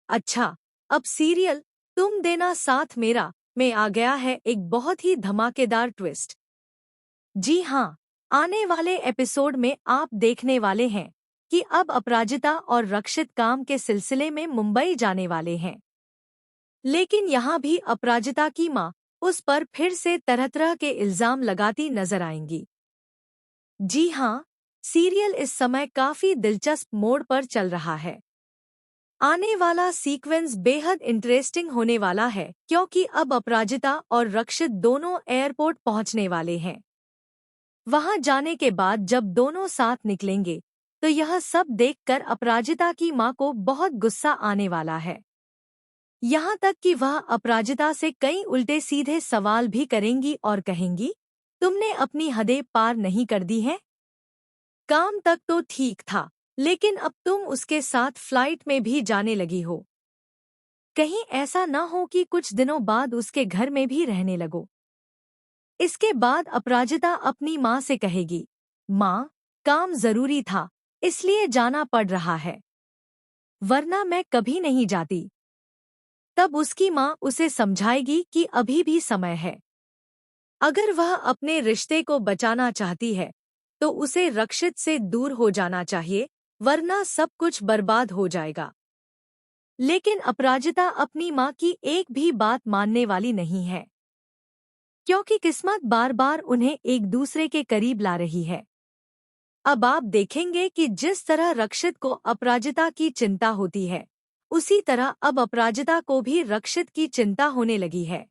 अच्छा, अब सीरियल तुम देना साथ मेरा में आ गया है एक बहुत ही धमाकेदार ट्विस्ट। जी हाँ, आने वाले एपिसोड में आप देखने वाले हैं कि अब अपराजिता और रक्षित काम के सिलसिले में मुंबई जाने वाले हैं। लेकिन यहाँ भी अपराजिता की माँ उस पर फिर से तरह-तरह के इल्जाम लगाती नजर आएंगी। जी हाँ, सीरियल इस समय काफी दिलचस्प मोड़ पर चल रहा है। आने वाला सीक्वेंस बेहद इंटरेस्टिंग होने वाला है क्योंकि अब अपराजिता और रक्षित दोनों एयरपोर्ट पहुंचने वाले हैं। वहां जाने के बाद जब दोनों साथ निकलेंगे तो यह सब देखकर अपराजिता की मां को बहुत गुस्सा आने वाला है। यहाँ तक कि वह अपराजिता से कई उल्टे सीधे सवाल भी करेंगी और कहेंगी, तुमने अपनी हदें पार नहीं कर दी हैं? काम तक तो ठीक था, लेकिन अब तुम उसके साथ फ्लाइट में भी जाने लगी हो। कहीं ऐसा न हो कि कुछ दिनों बाद उसके घर में भी रहने लगो। इसके बाद अपराजिता अपनी माँ से कहेगी, माँ, काम जरूरी था, इसलिए जाना पड़ रहा है, वरना मैं कभी नहीं जाती। तब उसकी माँ उसे समझाएगी कि अभी भी समय है। अगर वह अपने रिश्ते को बचाना चाहती है, तो उसे रक्षित से दूर हो जाना चाहिए, वरना सब कुछ बर्बाद हो जाएगा। लेकिन अपराजिता अपनी माँ की एक भी बात मानने वाली नहीं है, क्योंकि किस्मत बार बार उन्हें एक दूसरे के करीब ला रही है। अब आप देखेंगे कि जिस तरह रक्षित को अपराजिता की चिंता होती है, उसी तरह अब अपराजिता को भी रक्षित की चिंता होने लगी है।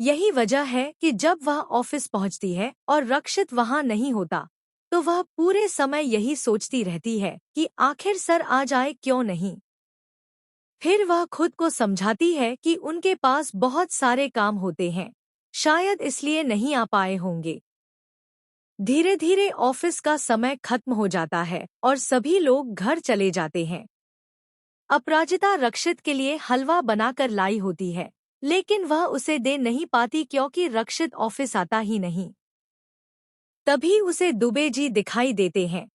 यही वजह है कि जब वह ऑफिस पहुंचती है और रक्षित वहां नहीं होता, तो वह पूरे समय यही सोचती रहती है कि आखिर सर आ जाए क्यों नहीं। फिर वह खुद को समझाती है कि उनके पास बहुत सारे काम होते हैं, शायद इसलिए नहीं आ पाए होंगे। धीरे धीरे ऑफिस का समय खत्म हो जाता है और सभी लोग घर चले जाते हैं। अपराजिता रक्षित के लिए हलवा बनाकर लाई होती है, लेकिन वह उसे दे नहीं पाती क्योंकि रक्षित ऑफिस आता ही नहीं। तभी उसे दुबे जी दिखाई देते हैं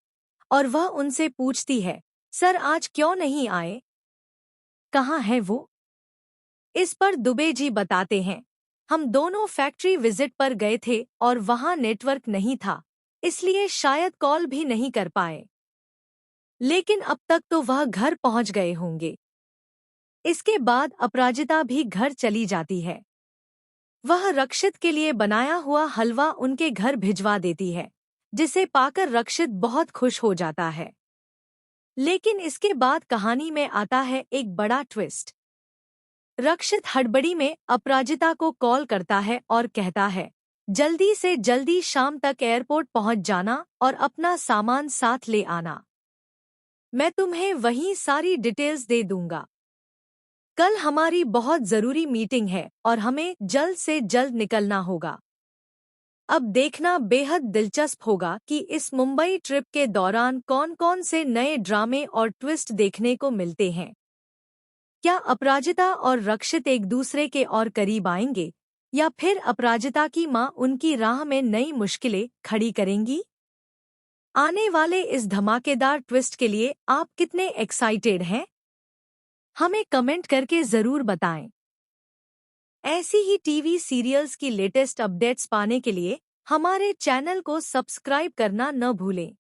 और वह उनसे पूछती है, सर आज क्यों नहीं आए? कहाँ है वो? इस पर दुबे जी बताते हैं, हम दोनों फैक्ट्री विजिट पर गए थे और वहां नेटवर्क नहीं था, इसलिए शायद कॉल भी नहीं कर पाए। लेकिन अब तक तो वह घर पहुंच गए होंगे। इसके बाद अपराजिता भी घर चली जाती है। वह रक्षित के लिए बनाया हुआ हलवा उनके घर भिजवा देती है, जिसे पाकर रक्षित बहुत खुश हो जाता है। लेकिन इसके बाद कहानी में आता है एक बड़ा ट्विस्ट। रक्षित हड़बड़ी में अपराजिता को कॉल करता है और कहता है, जल्दी से जल्दी शाम तक एयरपोर्ट पहुंच जाना और अपना सामान साथ ले आना। मैं तुम्हें वहीं सारी डिटेल्स दे दूंगा। कल हमारी बहुत जरूरी मीटिंग है और हमें जल्द से जल्द निकलना होगा। अब देखना बेहद दिलचस्प होगा कि इस मुंबई ट्रिप के दौरान कौन-कौन से नए ड्रामे और ट्विस्ट देखने को मिलते हैं। क्या अपराजिता और रक्षित एक दूसरे के और करीब आएंगे, या फिर अपराजिता की मां उनकी राह में नई मुश्किलें खड़ी करेंगी? आने वाले इस धमाकेदार ट्विस्ट के लिए आप कितने एक्साइटेड हैं? हमें कमेंट करके जरूर बताएं। ऐसी ही टीवी सीरियल्स की लेटेस्ट अपडेट्स पाने के लिए हमारे चैनल को सब्सक्राइब करना न भूलें।